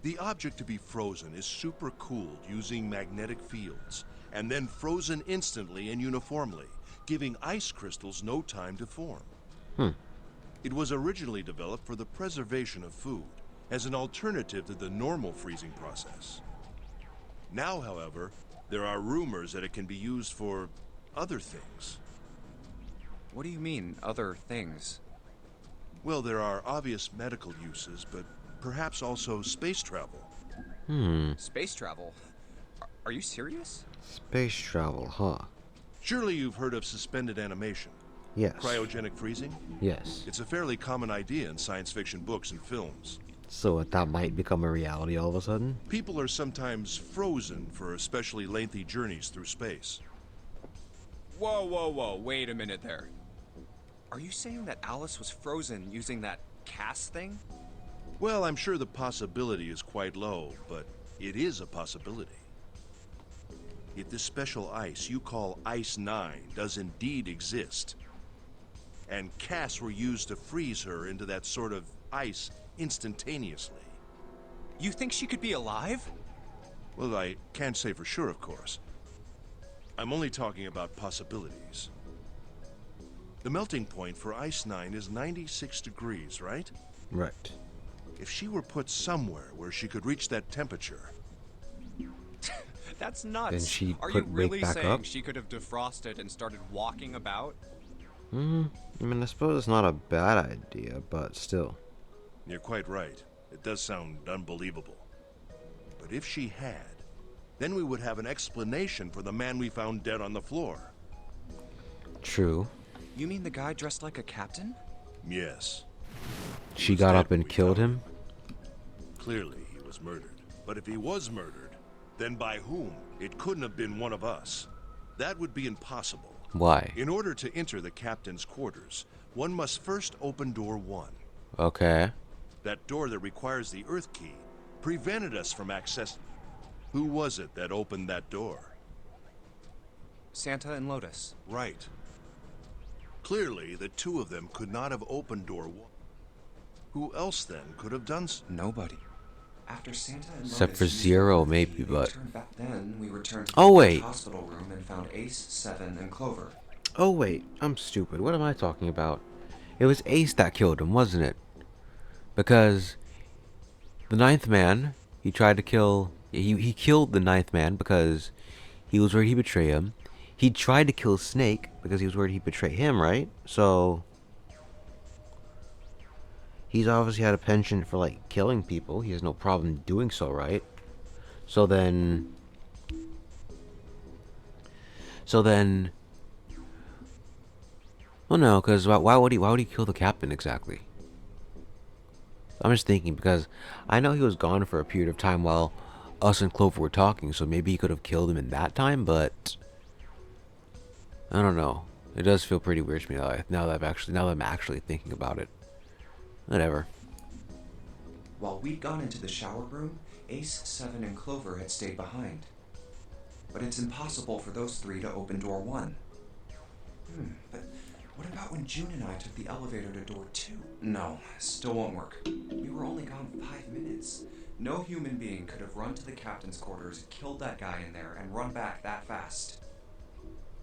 The object to be frozen is supercooled using magnetic fields, and then frozen instantly and uniformly, giving ice crystals no time to form. It was originally developed for the preservation of food, as an alternative to the normal freezing process. Now, however, there are rumors that it can be used for other things. What do you mean, other things? Well, there are obvious medical uses, but perhaps also space travel. Space travel? Are you serious? Space travel, huh? Surely you've heard of suspended animation, Yes. cryogenic freezing? Yes. It's a fairly common idea in science fiction books and films. So that might become a reality all of a sudden? People are sometimes frozen for especially lengthy journeys through space. Whoa, wait a minute there. Are you saying that Alice was frozen using that Cass thing? Well, I'm sure the possibility is quite low, but it is a possibility. If this special ice you call Ice 9 does indeed exist, and Cass were used to freeze her into that sort of ice instantaneously. You think she could be alive? Well, I can't say for sure, of course. I'm only talking about possibilities. The melting point for Ice 9 is 96 degrees, right? Right. If she were put somewhere where she could reach that temperature, That's nuts. Then she Are you couldn't wake really back saying up? she could have defrosted and started walking about? I mean, I suppose it's not a bad idea, but still. you're quite right. It does sound unbelievable. But if she had, then we would have an explanation for the man we found dead on the floor. True. You mean the guy dressed like a captain? Yes, She was got dead up when and we killed found him? clearly he was murdered. But if he was murdered, then by whom? It couldn't have been one of us. That would be impossible. Why? In order to enter the captain's quarters, one must first open door 1. Okay. That door that requires the Earth key prevented us from access. Who was it that opened that door? Santa and Lotus. Right. Clearly, the two of them could not have opened door 1. Who else then could have done so? Nobody. After Santa and Except Lotus for used Zero, the key, maybe, they but... turned back. Then we returned to Oh, the wait. hospital room and found Ace, Seven, and Clover. Oh, wait. I'm stupid. What am I talking about? It was Ace that killed him, wasn't it? Because the ninth man, he tried to kill... He killed the ninth man because he was worried he'd betray him. He tried to kill Snake because he was worried he'd betray him, right? So... he's obviously had a penchant for, like, killing people. He has no problem doing so, right? So then... Well, no, because why would he kill the captain exactly? I'm just thinking because I know he was gone for a period of time while us and Clover were talking, so maybe he could have killed him in that time, but I don't know. It does feel pretty weird to me now that I'm actually thinking about it. Whatever. While we'd gone into the shower room, Ace, Seven, and Clover had stayed behind. But it's impossible for those three to open door 1. But what about when June and I took the elevator to door 2? No, still won't work. We were only gone 5 minutes. No human being could have run to the captain's quarters, killed that guy in there, and run back that fast.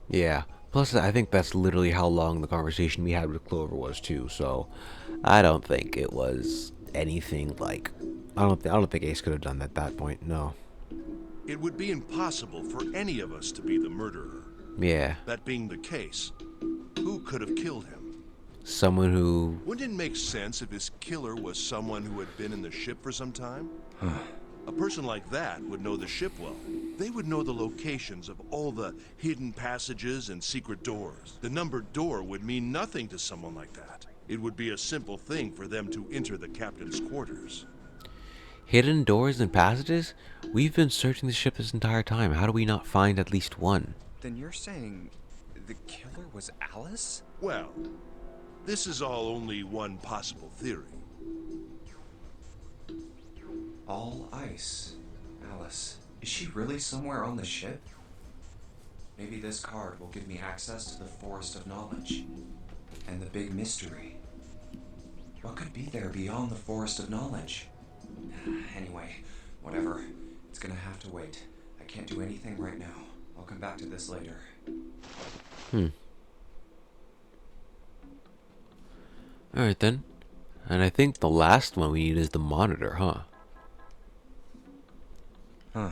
Yeah. Plus, I think that's literally how long the conversation we had with Clover was, too, so I don't think it was anything, like, I don't think Ace could have done that at that point. No. It would be impossible for any of us to be the murderer. Yeah. That being the case, who could have killed him? Someone who. Wouldn't it make sense if his killer was someone who had been in the ship for some time? A person like that would know the ship well. They would know the locations of all the hidden passages and secret doors. The numbered door would mean nothing to someone like that. It would be a simple thing for them to enter the captain's quarters. Hidden doors and passages? We've been searching the ship this entire time. How do we not find at least one? Then you're saying the killer was Alice? Well, this is all only one possible theory. All ice. Alice. Is she really somewhere on the ship? Maybe this card will give me access to the Forest of Knowledge. And the big mystery. What could be there beyond the Forest of Knowledge? Anyway, whatever. It's gonna have to wait. I can't do anything right now. I'll come back to this later. Alright then. And I think the last one we need is the monitor, huh? Huh.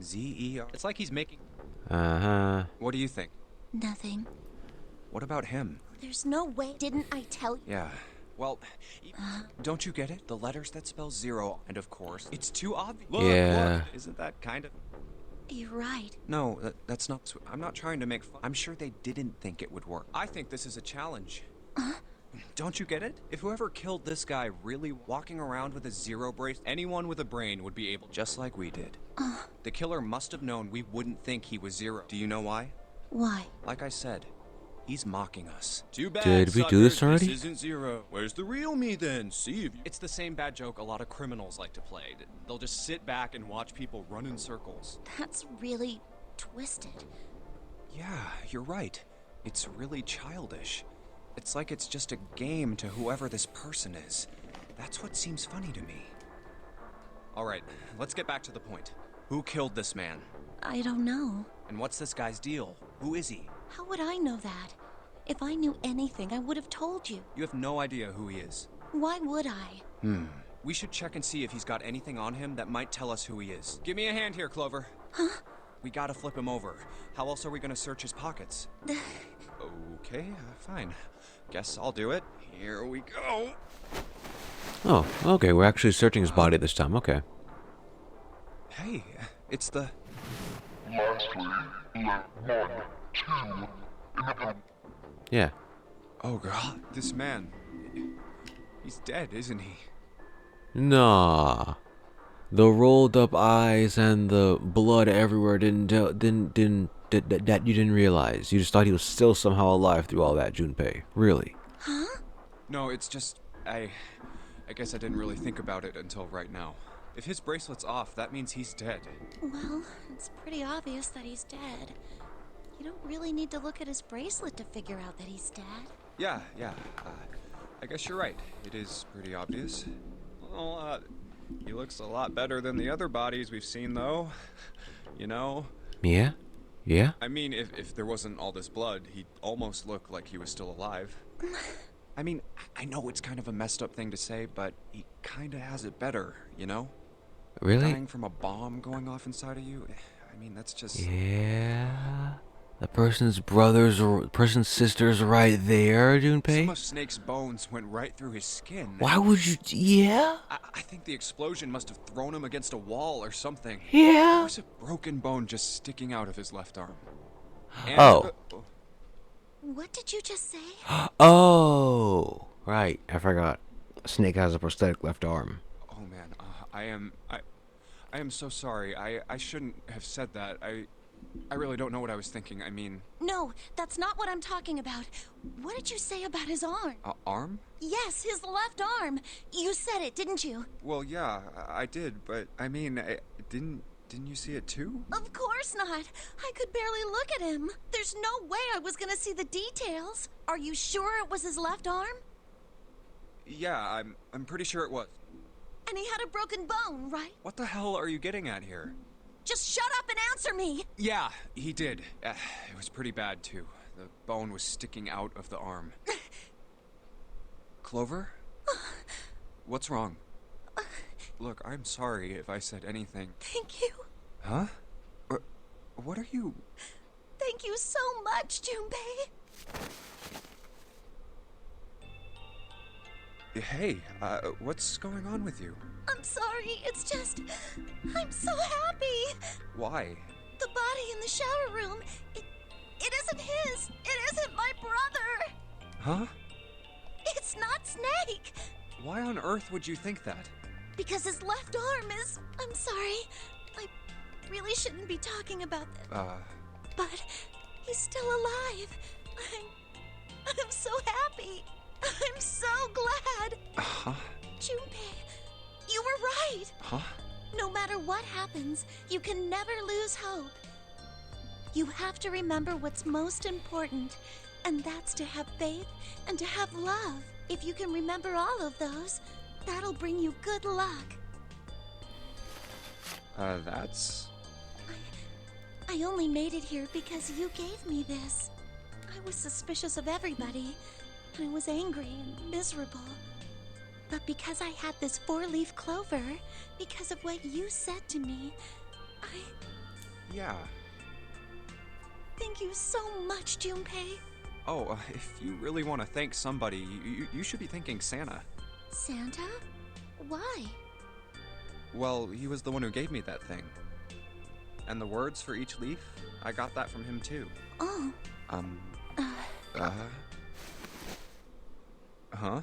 Z-E-R. It's like he's making... Uh-huh. What do you think? Nothing. What about him? There's no way. Didn't I tell you? Yeah. Well, don't you get it? The letters that spell zero, and of course, it's too obvious. Look, Yeah. look. Isn't that kind of... You're right. No, that's not... I'm not trying to make fun. I'm sure they didn't think it would work. I think this is a challenge. Don't you get it? If whoever killed this guy really walking around with a zero brace, anyone with a brain would be able, just like we did. The killer must have known we wouldn't think he was zero. Do you know why? Why? Like I said, he's mocking us. Too bad, Did we do this suckers. already? This isn't zero. Where's the real me then? See if you... It's the same bad joke a lot of criminals like to play. They'll just sit back and watch people run in circles. That's really twisted. Yeah, you're right. It's really childish. It's like it's just a game to whoever this person is. That's what seems funny to me. All right, let's get back to the point. Who killed this man? I don't know. And what's this guy's deal? Who is he? How would I know that? If I knew anything, I would have told you. You have no idea who he is. Why would I? We should check and see if he's got anything on him that might tell us who he is. Give me a hand here, Clover. Huh? We gotta flip him over. How else are we gonna search his pockets? Okay, fine. Guess I'll do it. Here we go. Oh, okay. We're actually searching his body this time. Okay. Hey, it's the... Yeah. Oh god, this man. He's dead, isn't he? Nah. The rolled up eyes and the blood everywhere that you didn't realize. You just thought he was still somehow alive through all that, Junpei. Really? Huh? No, it's just... I guess I didn't really think about it until right now. If his bracelet's off, that means he's dead. Well, it's pretty obvious that he's dead. You don't really need to look at his bracelet to figure out that he's dead. Yeah. I guess you're right. It is pretty obvious. Well, he looks a lot better than the other bodies we've seen, though. You know? Yeah? Yeah? I mean, if there wasn't all this blood, he'd almost look like he was still alive. I mean, I know it's kind of a messed up thing to say, but he kind of has it better, you know? Really? Dying from a bomb going off inside of you? I mean, that's just... Yeah? The person's brothers or person's sister's right there, Junpei? Some of Snake's bones went right through his skin. Why would you... Yeah? I think the explosion must have thrown him against a wall or something. Yeah? There's a broken bone just sticking out of his left arm. And Oh. What did you just say? Oh! Right, I forgot. Snake has a prosthetic left arm. Oh man, I am so sorry. I shouldn't have said that. I really don't know what I was thinking. I mean... No, that's not what I'm talking about. What did you say about his arm? Arm? Yes, his left arm. You said it, didn't you? Well, yeah, I did, but I mean, didn't you see it too? Of course not. I could barely look at him. There's no way I was gonna see the details. Are you sure it was his left arm? Yeah, I'm pretty sure it was. And he had a broken bone, right? What the hell are you getting at here? Just shut up and answer me! Yeah, he did. It was pretty bad, too. The bone was sticking out of the arm. Clover? What's wrong? Look, I'm sorry if I said anything. Thank you. Huh? What are you... Thank you so much, Junpei. Hey, what's going on with you? I'm sorry, it's just... I'm so happy. Why? The body in the shower room, it isn't his. It isn't my brother. Huh? It's not Snake. Why on earth would you think that? Because his left arm is... I'm sorry. I really shouldn't be talking about that. But he's still alive. I'm so happy. I'm so glad. Huh? Junpei, you were right. Huh? No matter what happens, you can never lose hope. You have to remember what's most important, and that's to have faith and to have love. If you can remember all of those, that'll bring you good luck. That's... I only made it here because you gave me this. I was suspicious of everybody, and I was angry and miserable. But because I had this four-leaf clover, because of what you said to me, Yeah. Thank you so much, Junpei. Oh, if you really want to thank somebody, you should be thanking Santa. Santa? Why? Well, he was the one who gave me that thing. And the words for each leaf, I got that from him too. Oh. Huh?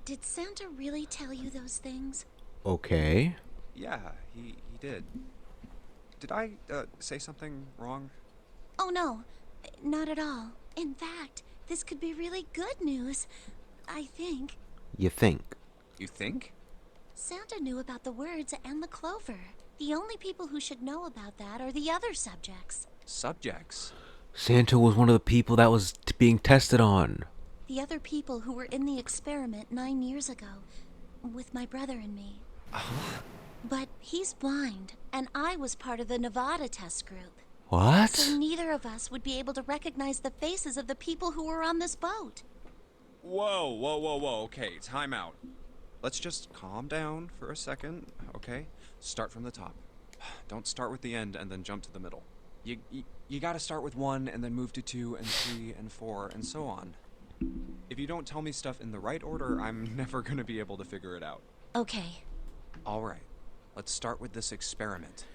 Did Santa really tell you those things? Okay. Yeah, he did. Did I, say something wrong? Oh no, not at all. In fact, this could be really good news. I think. You think? You think? Santa knew about the words and the clover. The only people who should know about that are the other subjects. Subjects? Santa was one of the people that was being tested on. The other people who were in the experiment 9 years ago, with my brother and me. But he's blind, and I was part of the Nevada test group. What? So neither of us would be able to recognize the faces of the people who were on this boat. Whoa. Okay, time out. Let's just calm down for a second, okay? Start from the top. Don't start with the end and then jump to the middle. You gotta start with 1 and then move to 2 and 3 and 4 and so on. If you don't tell me stuff in the right order, I'm never gonna be able to figure it out. Okay. Alright, let's start with this experiment.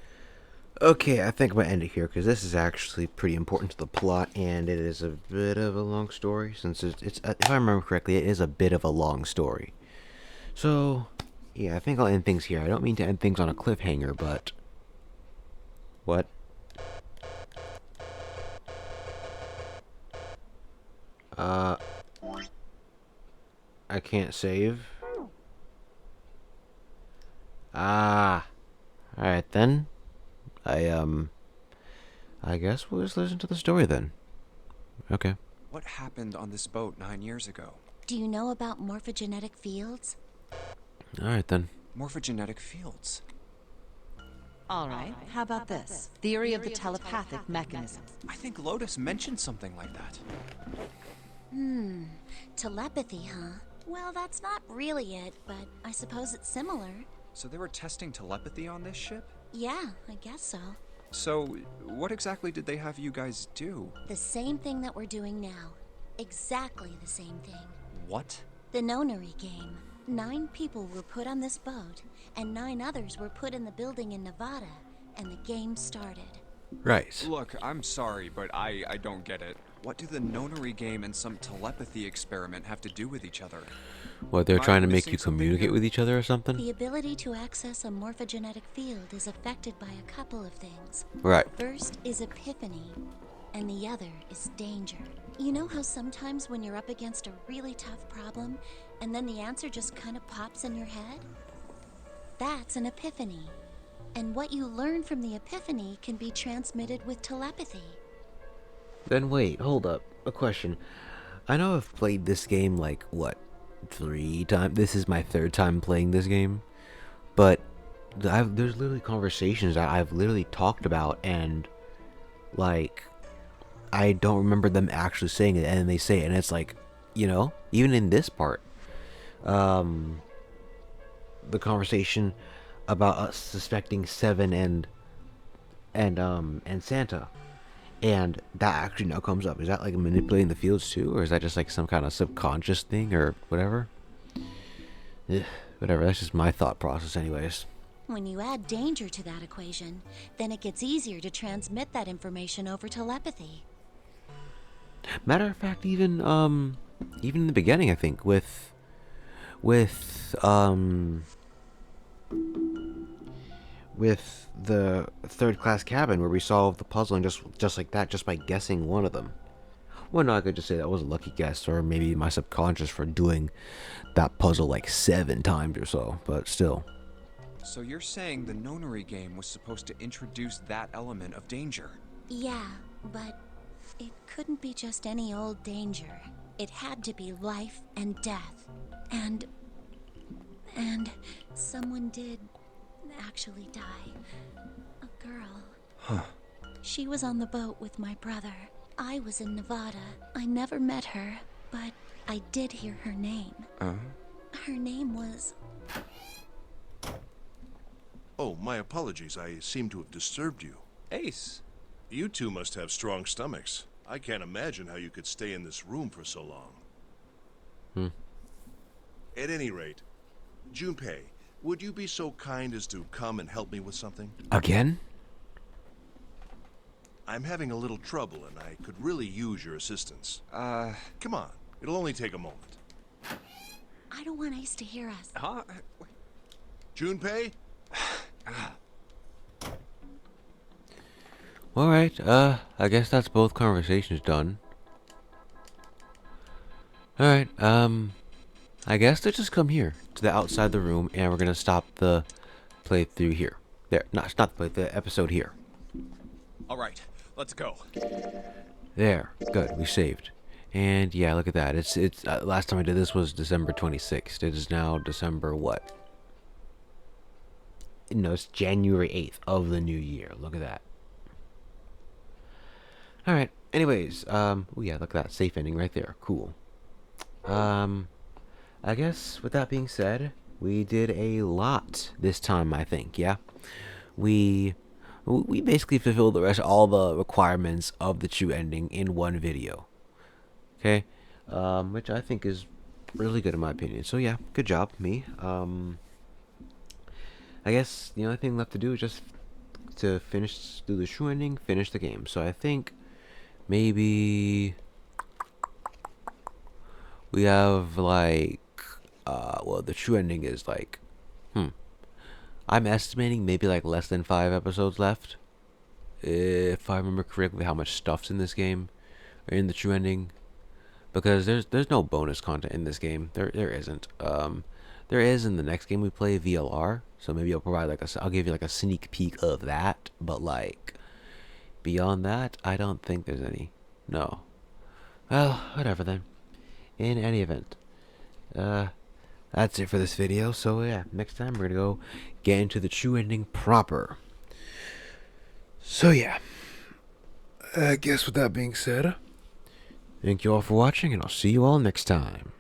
Okay, I think I'm gonna end it here because this is actually pretty important to the plot, and it is a bit of a long story. Since it's if I remember correctly, it is a bit of a long story. So, yeah, I think I'll end things here. I don't mean to end things on a cliffhanger, but what? I can't save. Alright then. I guess we'll just listen to the story then. Okay. What happened on this boat 9 years ago? Do you know about morphogenetic fields? Alright then. Morphogenetic fields. All right, how about this? Theory of the telepathic mechanism. I think Lotus mentioned something like that. Telepathy, huh? Well, that's not really it, but I suppose it's similar. So they were testing telepathy on this ship? Yeah, I guess so. So, what exactly did they have you guys do? The same thing that we're doing now. Exactly the same thing. What? The Nonary game. 9 people were put on this boat, and 9 others were put in the building in Nevada, and the game started. Right. Look, I'm sorry, but I don't get it. What do the Nonary game and some telepathy experiment have to do with each other? What, they're Am I trying to make missing you something communicate here? with each other or something? The ability to access a morphogenetic field is affected by a couple of things. Right. First is epiphany, and the other is danger. You know how sometimes when you're up against a really tough problem, and then the answer just kind of pops in your head? That's an epiphany. And what you learn from the epiphany can be transmitted with telepathy. Then wait, hold up. A question. I know I've played this game like, what, 3 times? This is my 3rd time playing this game. But there's literally conversations that I've literally talked about, and like I don't remember them actually saying it, and they say it, and it's like, even in this part, the conversation about us suspecting Seven and Santa, and that actually now comes up. Is that like manipulating the fields too, or is that just like some kind of subconscious thing or whatever? Whatever. That's just my thought process, anyways. When you add danger to that equation, then it gets easier to transmit that information over telepathy. Matter of fact, even in the beginning, I think with the third class cabin where we solved the puzzle, and just like that, just by guessing one of them. Well, no, I could just say that was a lucky guess, or maybe my subconscious for doing that puzzle like 7 times or so, but still. So you're saying the Nonary game was supposed to introduce that element of danger? Yeah, but it couldn't be just any old danger. It had to be life and death. And someone did actually die. A girl. Huh. She was on the boat with my brother. I was in Nevada. I never met her, but I did hear her name. Her name was... Oh, my apologies. I seem to have disturbed you. Ace. You two must have strong stomachs. I can't imagine how you could stay in this room for so long. At any rate, Junpei, would you be so kind as to come and help me with something? Again? I'm having a little trouble, and I could really use your assistance. Come on. It'll only take a moment. I don't want Ace to hear us. Huh? Junpei? Alright, I guess that's both conversations done. Alright, I guess let's just come here, to the outside the room, and we're gonna stop the playthrough here. There, not the episode here. Alright, let's go. There, good, we saved. And yeah, look at that, it's last time I did this was December 26th, it is now December what? No, it's January 8th of the new year, look at that. Alright, anyways, oh yeah, look at that, safe ending right there, cool. I guess with that being said, we did a lot this time, I think, yeah? We basically fulfilled all the requirements of the true ending in one video. Okay? Which I think is really good in my opinion. So yeah, good job, me. I guess the only thing left to do is just to do the true ending, finish the game. So I think maybe we have like well, the true ending is like I'm estimating maybe like less than 5 episodes left, if I remember correctly, how much stuff's in this game or in the true ending, because there's no bonus content in this game. There isn't. There is in the next game we play, VLR, so maybe I'll provide like I'll give you like a sneak peek of that, but like beyond that I don't think there's any. No. Well, whatever then. In any event, that's it for this video. So yeah, next time we're gonna go get into the true ending proper. So yeah, I guess with that being said, thank you all for watching, and I'll see you all next time.